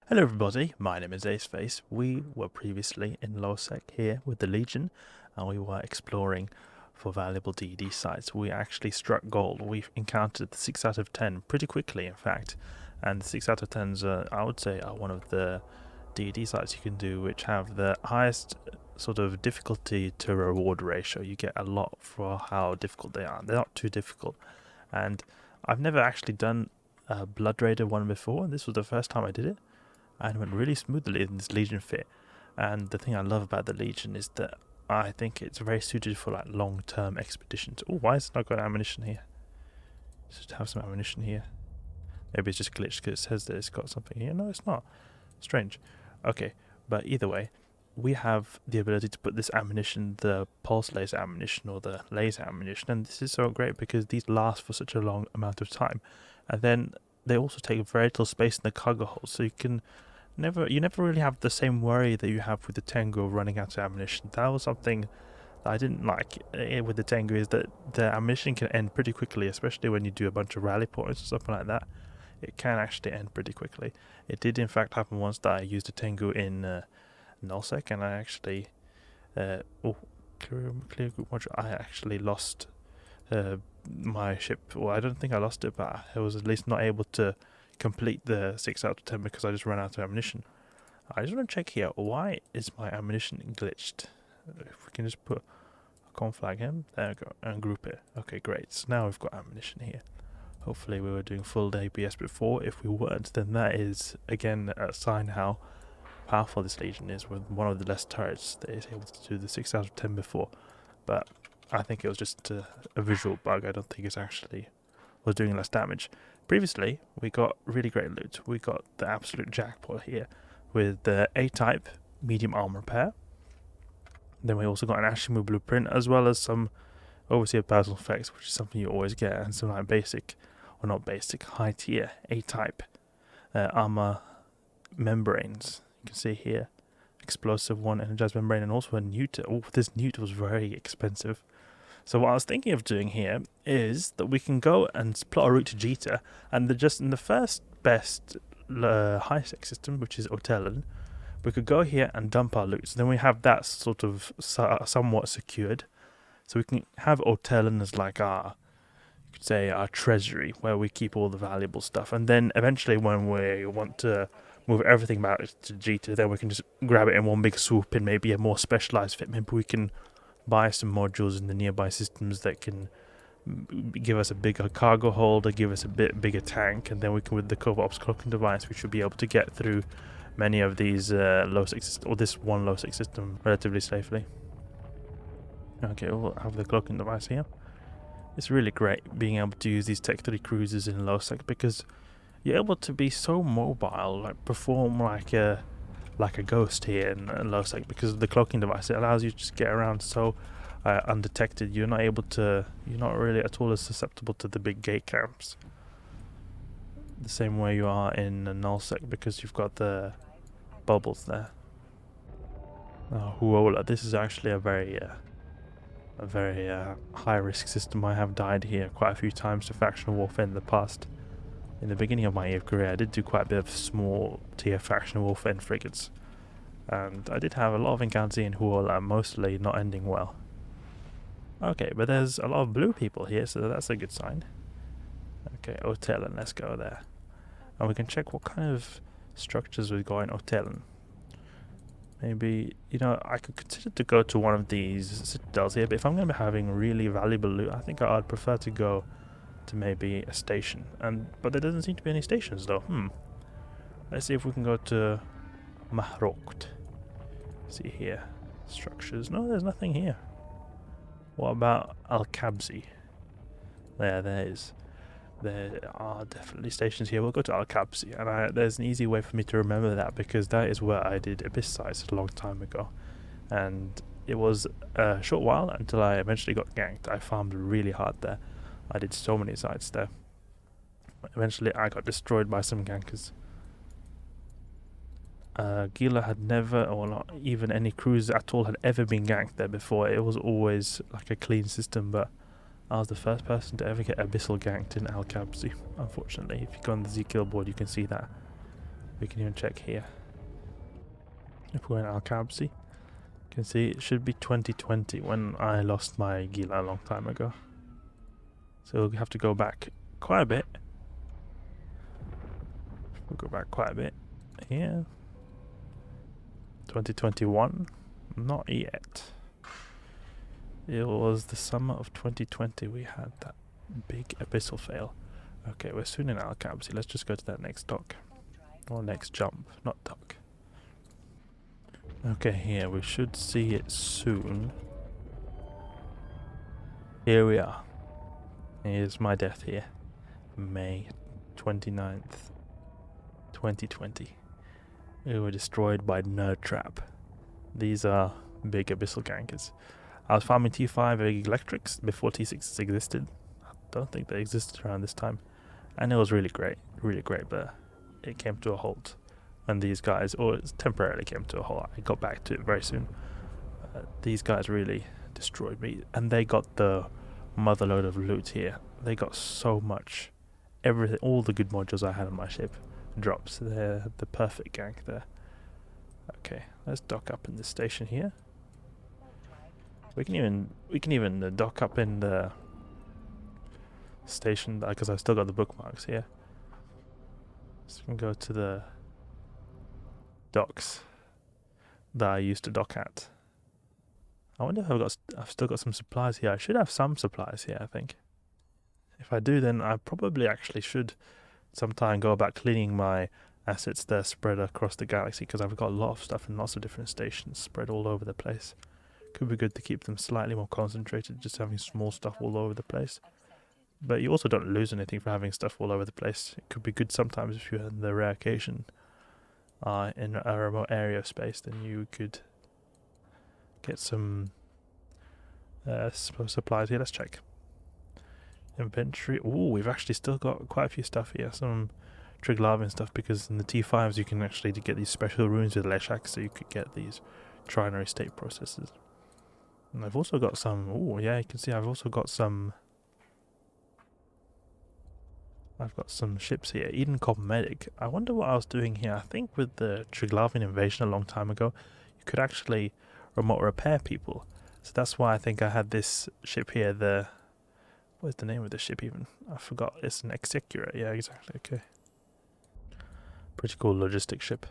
Hello everybody, my name is Aceface. We were previously in lowsec here with the Legion and we were exploring for valuable DD sites. We actually struck gold. We've encountered the 6 out of 10 pretty quickly in fact, and the 6 out of 10s I would say are one of the DD sites you can do which have the highest sort of difficulty to reward ratio. You get a lot for how difficult they are. They're not too difficult, and I've never actually done a Blood Raider one before, and this was the first time I did it. And went really smoothly in this Legion fit. And the thing I love about the Legion is that I think it's very suited for like long-term expeditions. Oh, why is it not got ammunition here? Just have some ammunition here. Maybe it's just glitched because it says that it's got something here. No, it's not. Strange. Okay, but either way, we have the ability to put this ammunition, the pulse laser ammunition or the laser ammunition, and this is so great because these last for such a long amount of time. And then they also take very little space in the cargo hold, so you never really have the same worry that you have with the Tengu running out of ammunition. That was something that I didn't like with the Tengu, is that the ammunition can end pretty quickly, especially when you do a bunch of rally points or something like that. It can actually end pretty quickly. It did in fact happen once that I used a Tengu in nullsec, and I actually clear group module. I actually lost my ship. Well, I don't think I lost it, but I was at least not able to complete the 6 out of 10 because I just ran out of ammunition. I just want to check here, why is my ammunition glitched? If we can just put a Conflag M, there we go, and group it. Okay, great, so now we've got ammunition here. Hopefully we were doing full APS before. If we weren't, then that is again a sign how powerful this Legion is, with one of the less turrets that is able to do the 6 out of 10 before. But I think it was just a visual bug. I don't think it's actually was doing less damage. Previously, we got really great loot. We got the absolute jackpot here with the A-type medium armor repair. Then we also got an Ashimu blueprint, as well as some overseer personal effects, which is something you always get, and some like basic, or not basic, high tier A-type armor membranes. You can see here, explosive one, energized membrane, and also a newt. Oh, this newt was very expensive. So what I was thinking of doing here is that we can go and plot a route to Jita, and in the first best high-sec system, which is Otellan, we could go here and dump our loot. So then we have that sort of somewhat secured. So we can have Otellan as like our, you could say, our treasury, where we keep all the valuable stuff. And then eventually when we want to move everything back to Jita, then we can just grab it in one big swoop in maybe a more specialized fit. Maybe we can buy some modules in the nearby systems that can give us a bigger cargo hold or give us a bit bigger tank, and then we can, with the Covert cloaking device, we should be able to get through many of these lowsec systems, or this one lowsec system, relatively safely. Okay, we'll have the cloaking device here. It's really great being able to use these Tech 3 cruisers in lowsec because you're able to be so mobile, like perform like a ghost here in lowsec, because of the cloaking device. It allows you to just get around so undetected. You're not really at all as susceptible to the big gate camps the same way you are in nullsec, because you've got the bubbles there. Huola, this is actually a very high risk system. I have died here quite a few times to factional warfare in the past. In the beginning of my EVE career, I did do quite a bit of small tier factional warfare and frigates, and I did have a lot of encounters in Huola, mostly not ending well. Okay, but there's a lot of blue people here, so that's a good sign. Okay, Otellan, let's go there. And we can check what kind of structures we've got in Otellan. Maybe, I could consider to go to one of these citadels here, but if I'm going to be having really valuable loot, I think I'd prefer to go to maybe a station. But there doesn't seem to be any stations though. Let's see if we can go to Mahrokt. See here. Structures. No, there's nothing here. What about Al-Kabzi? There is. There are definitely stations here. We'll go to Al-Kabzi, and there's an easy way for me to remember that, because that is where I did Abyss sites a long time ago. And it was a short while until I eventually got ganked. I farmed really hard there. I did so many sites there. Eventually I got destroyed by some gankers. Gila had never, or not even any cruiser at all, had ever been ganked there before. It was always like a clean system, but I was the first person to ever get abyssal ganked in Al-Kabzi, unfortunately. If you go on the Z-Kill board, you can see that. We can even check here. If we're in Alcabsi, you can see it should be 2020 when I lost my Gila a long time ago. So we'll have to go back quite a bit. We'll go back quite a bit here. 2021? Not yet. It was the summer of 2020 we had that big abyssal fail. Okay, we're soon in Alcabsi. Let's just go to that next dock. Or next jump, not dock. Okay, here, we should see it soon. Here we are. Here's my death here. May 29th, 2020. We were destroyed by Nerd Trap. These are big abyssal gankers. I was farming T5 electrics before T6s existed. I don't think they existed around this time. And it was really great, but it came to a halt when these guys, or it temporarily came to a halt. I got back to it very soon. These guys really destroyed me, and they got the motherload of loot here. They got so much. Everything, all the good modules I had on my ship drops. They're the perfect gank there. Okay, let's dock up in this station here. We can even dock up in the station because I've still got the bookmarks here. So we can go to the docks that I used to dock at. I wonder if I've still got some supplies here. I should have some supplies here, I think. If I do, then I probably actually should sometime go about cleaning my assets there spread across the galaxy, because I've got a lot of stuff in lots of different stations spread all over the place. Could be good to keep them slightly more concentrated, just having small stuff all over the place. But you also don't lose anything for having stuff all over the place. It could be good sometimes if you're in the rare occasion in a remote area of space, then you could get some supplies here. Let's check. Inventory. Ooh, we've actually still got quite a few stuff here. Some Triglavian stuff, because in the T5s you can actually get these special runes with Leshak, so you could get these trinary state processes. And I've also got some. Oh yeah, you can see I've also got some. I've got some ships here. Eden Cosmetic. I wonder what I was doing here. I think with the Triglavian invasion a long time ago, you could actually remote repair people. So that's why I think I had this ship here. What's the name of the ship even? I forgot. It's an Executor. Yeah, exactly. Okay. Pretty cool logistic ship.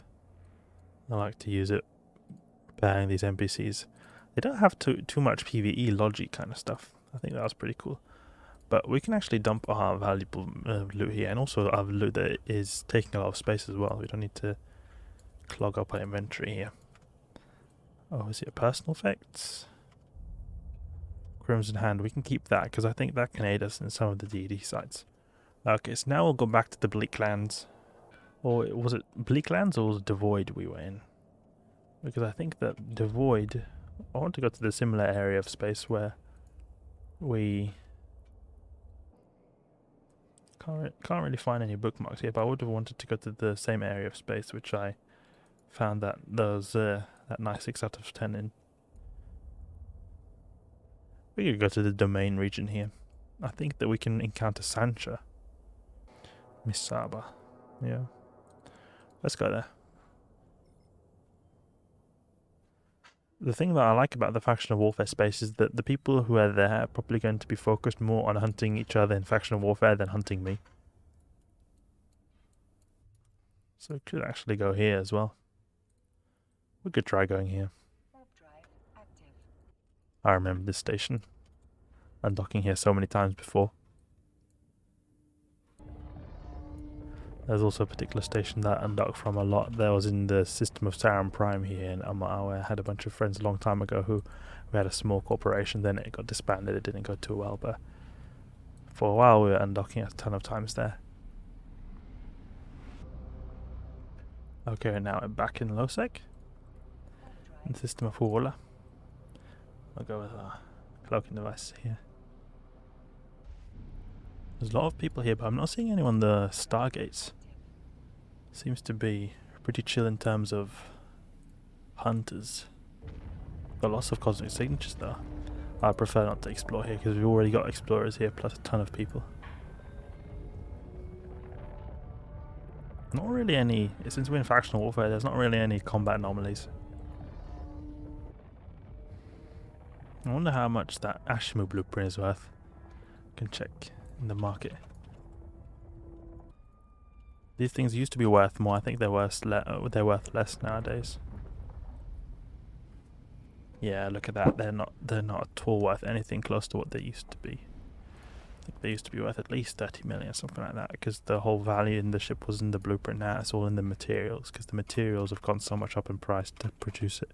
I like to use it repairing these NPCs. They don't have too much PvE logic kind of stuff. I think that was pretty cool. But we can actually dump our valuable loot here, and also our loot that is taking a lot of space as well. We don't need to clog up our inventory here. Oh, is it personal effects? Crimson Hand, we can keep that because I think that can aid us in some of the DD sites. Okay, so now we'll go back to the Bleak Lands. Or was it Bleak Lands or was it Devoid we were in? Because I think that Devoid, I want to go to the similar area of space where we can't really find any bookmarks here, but I would have wanted to go to the same area of space which I found that nice 6 out of 10 in. We could go to the domain region here. I think that we can encounter Sancha. Misaba. Yeah. Let's go there. The thing that I like about the Factional Warfare space is that the people who are there are probably going to be focused more on hunting each other in Factional Warfare than hunting me. So we could actually go here as well. We could try going here. I remember this station. Undocking here so many times before. There's also a particular station that I undocked from a lot. There was in the system of Sarum Prime here, and I had a bunch of friends a long time ago who we had a small corporation. Then it got disbanded. It didn't go too well, but for a while we were undocking a ton of times there. Okay, now I'm back in lowsec. In the system of Huola. I'll go with our cloaking device here. There's a lot of people here, but I'm not seeing anyone on the Stargates. Seems to be pretty chill in terms of hunters. Got lots of cosmic signatures though. I prefer not to explore here because we've already got explorers here plus a ton of people. Not really any, since we're in factional warfare, there's not really any combat anomalies. I wonder how much that Ashimu blueprint is worth. Can check in the market. These things used to be worth more. I think they're worth less nowadays. Yeah, look at that. They're not at all worth anything close to what they used to be. I think they used to be worth at least 30 million, something like that, because the whole value in the ship was in the blueprint. Now it's all in the materials, because the materials have gone so much up in price to produce it.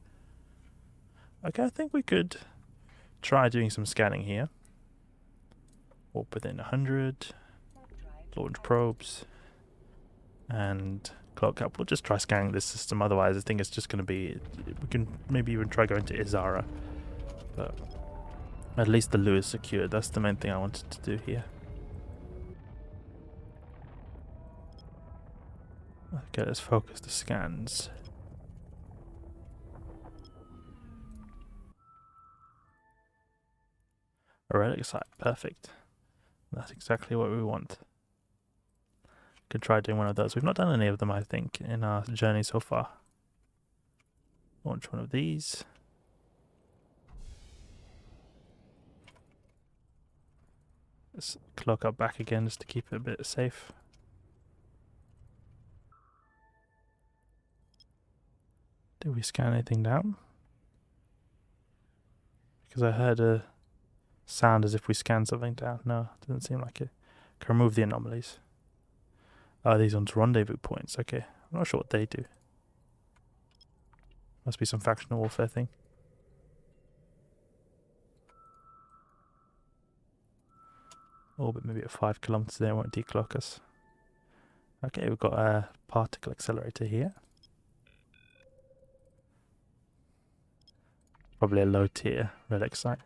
Okay, I think we could try doing some scanning here. Warp within 100. Launch probes. And cloak up. We'll just try scanning this system, otherwise I think it's just going to be... We can maybe even try going to Izara. But at least the loo is secured. That's the main thing I wanted to do here. Okay, let's focus the scans. A relic site, perfect. That's exactly what we want. Could try doing one of those. We've not done any of them, I think, in our journey so far. Launch one of these. Let's cloak up back again just to keep it a bit safe. Did we scan anything down? Because I heard a sound as if we scanned something down. No, doesn't seem like it. Can remove the anomalies. Oh, these ones rendezvous points. Okay, I'm not sure what they do. Must be some factional warfare thing. Orbit maybe at 5 kilometers there, won't decloak us. Okay, we've got a particle accelerator here. Probably a low tier relic site.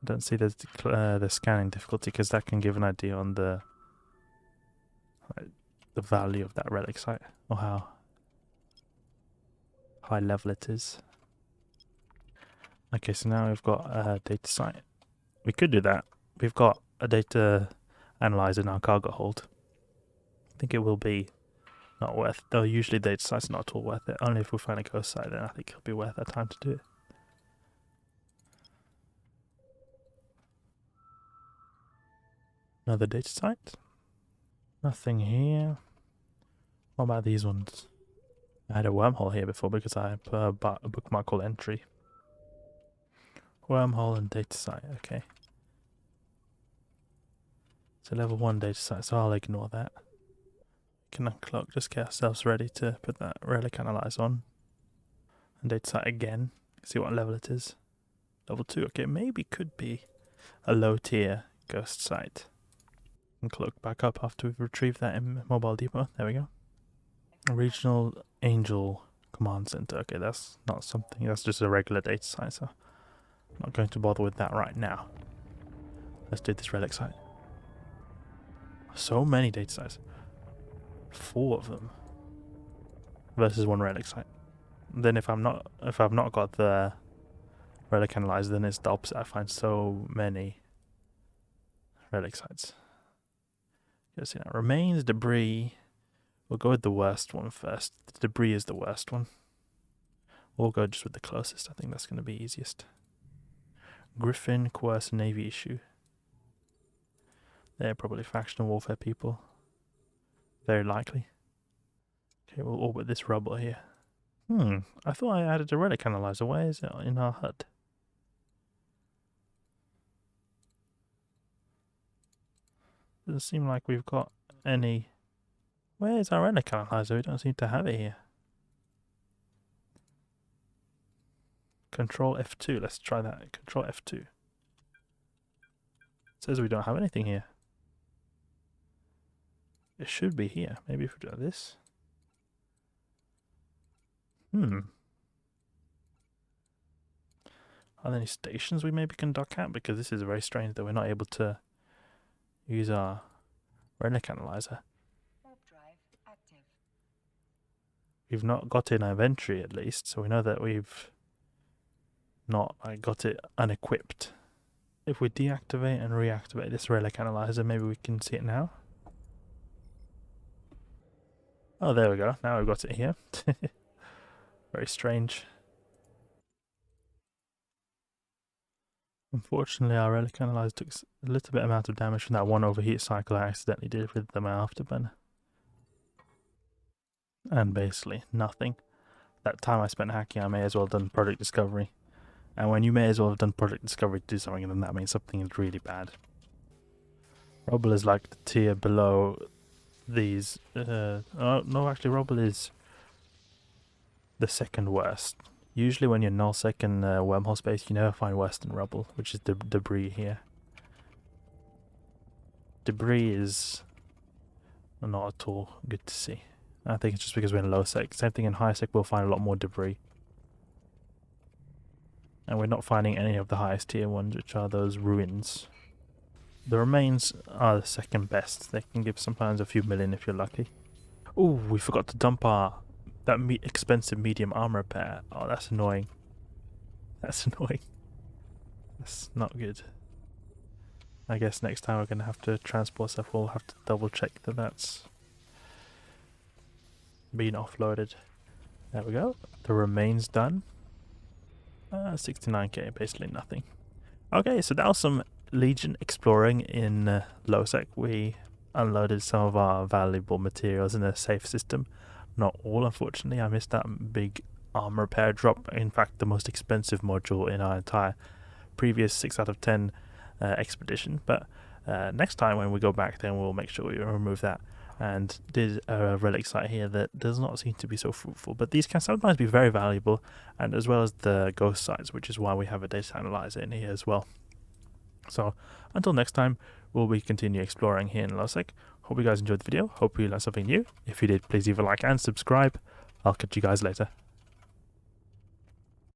I don't see the scanning difficulty, because that can give an idea on the value of that relic site, or how high level it is. Okay, so now we've got a data site. We could do that. We've got a data analyzer in our cargo hold. I think it will be not worth, though usually data sites are not at all worth it. Only if we find a ghost site, then I think it'll be worth our time to do it. Another data site. Nothing here. What about these ones? I had a wormhole here before because I put a bookmark called entry. Wormhole and data site, okay. So level 1 data site, so I'll ignore that. We can uncloak, just get ourselves ready to put that relic analyzer on. And data site again, see what level it is. Level 2, okay, maybe could be a low tier ghost site. And cloak back up after we've retrieved that mobile depot. There we go. A regional angel command center. Okay, that's not something, that's just a regular data site, so I'm not going to bother with that right now. Let's do this relic site. So many data sites. 4 of them. Versus 1 relic site. Then if I've not got the relic analyzer, then it's the opposite. I find so many relic sites. Let's see now. Remains, debris. We'll go with the worst one first. The debris is the worst one. We'll go just with the closest. I think that's going to be easiest. Griffin, coerce, navy issue. They're probably factional warfare people. Very likely. Okay, we'll orbit this rubble here. I thought I added a relic analyzer. Where is it in our HUD? Doesn't seem like we've got any... Where is our relic analyzer? We don't seem to have it here. Control F2. Let's try that. Control F2. It says we don't have anything here. It should be here. Maybe if we do this. Are there any stations we maybe can dock at? Because this is very strange that we're not able to use our relic analyzer. We've not got in our inventory at least, so we know that we've not got it unequipped. If we deactivate and reactivate this relic analyzer, maybe we can see it now. Oh, there we go. Now we've got it here. Very strange. Unfortunately, our relic analyzer took a little bit amount of damage from that one overheat cycle I accidentally did with my Afterburner. And basically nothing. That time I spent hacking, I may as well have done project discovery. And when you may as well have done project discovery to do something, then that means something is really bad. Rubble is like the tier below these. Oh, no, actually, Rubble is the second worst. Usually when you're nullsec in wormhole space, you never find worse than Rubble, which is the debris here. Debris is not at all good to see. I think it's just because we're in low sec. Same thing in high sec, we'll find a lot more debris. And we're not finding any of the highest tier ones, which are those ruins. The remains are the second best. They can give sometimes a few million if you're lucky. Oh, we forgot to dump that expensive medium armor repair. Oh, that's annoying. That's annoying. That's not good. I guess next time we're going to have to transport stuff. We'll have to double check that that's been offloaded. There we go. The remains done. 69k, basically nothing. Okay, so that was some Legion exploring in lowsec. We unloaded some of our valuable materials in a safe system. Not all, unfortunately. I missed that big armor repair drop. In fact, the most expensive module in our entire previous 6 out of 10 expedition. But next time when we go back, then we'll make sure we remove that. And did a relic site here that does not seem to be so fruitful, but these can sometimes be very valuable, and as well as the ghost sites, which is why we have a data analyzer in here as well. So until next time, we'll be continue exploring here in lowsec. Hope you guys enjoyed the video. Hope you learned something new. If you did, please leave a like and subscribe. I'll catch you guys later.